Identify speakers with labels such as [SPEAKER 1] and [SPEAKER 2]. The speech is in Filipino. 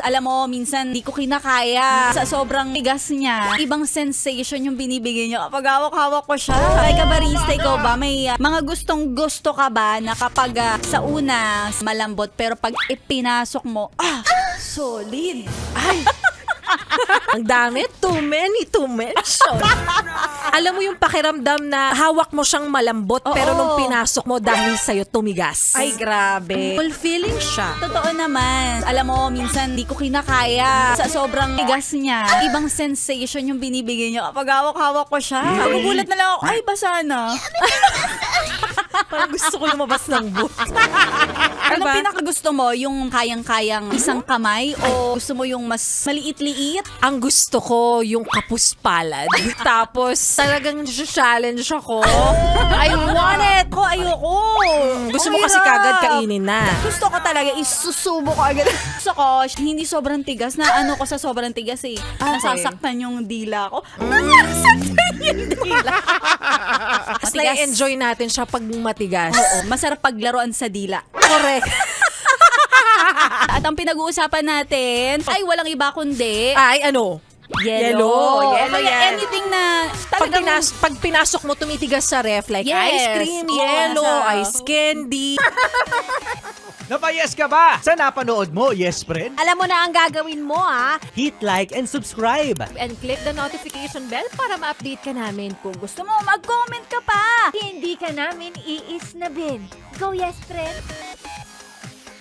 [SPEAKER 1] Alam mo, minsan di ko kinakaya. Sa sobrang tigas niya, ibang sensation yung binibigay niya kapag hawak-hawak ko siya. Kaya barista, ikaw ba? May mga gustong gusto ka ba na kapag sa una malambot pero pag ipinasok mo, solid.
[SPEAKER 2] Ay! Ang dami, too many to mention. Alam mo yung pakiramdam na hawak mo siyang malambot pero nung pinasok mo dahil sa'yo tumigas.
[SPEAKER 1] Ay, grabe.
[SPEAKER 2] Fulfilling siya.
[SPEAKER 1] Totoo naman. Alam mo, minsan di ko kinakaya. Sa sobrang tigas niya, ibang sensation yung binibigay niya kapag hawak-hawak ko siya. Magugulat na lang ako, ay, basa na.
[SPEAKER 2] Parang gusto ko lumabas ng buhok.
[SPEAKER 1] Anong pinakagusto mo? Yung kayang-kayang isang kamay o gusto mo yung mas maliit-liit?
[SPEAKER 2] Ang gusto ko yung kapuspalad. Tapos talagang challenge ako. I want it!
[SPEAKER 1] Ako, ayoko.
[SPEAKER 2] Gusto mo
[SPEAKER 1] Ang
[SPEAKER 2] kasi
[SPEAKER 1] hirap.
[SPEAKER 2] kagad kainin na.
[SPEAKER 1] Gusto ko talaga, isusubo ko agad. Gusto ko, hindi sobrang tigas. Na ano ko sa sobrang tigas eh. Nasasaktan yung dila ko. Nasasaktan yung dila.
[SPEAKER 2] Mas na-enjoy natin siya pag matigas.
[SPEAKER 1] Oo, masarap paglaruan sa dila.
[SPEAKER 2] Correct.
[SPEAKER 1] At ang pinag-uusapan natin ay walang iba kundi
[SPEAKER 2] Ay, ano?
[SPEAKER 1] yellow.
[SPEAKER 2] Yellow yan.
[SPEAKER 1] Anything na
[SPEAKER 2] Pag,
[SPEAKER 1] talagang
[SPEAKER 2] pag pinasok mo, tumitigas sa ref. Like
[SPEAKER 1] Yes.
[SPEAKER 2] ice cream,
[SPEAKER 1] Oo,
[SPEAKER 2] yellow,
[SPEAKER 1] nasa-
[SPEAKER 2] ice candy.
[SPEAKER 3] Napayes ka ba sa napanood mo, yes friend?
[SPEAKER 4] Alam mo na ang gagawin mo,
[SPEAKER 3] Hit like and subscribe.
[SPEAKER 4] And click the notification bell para ma-update ka namin. Kung gusto
[SPEAKER 1] gusto mo mag-comment ka pa.
[SPEAKER 4] hindi ka namin iisnabin. Go, yes, friend!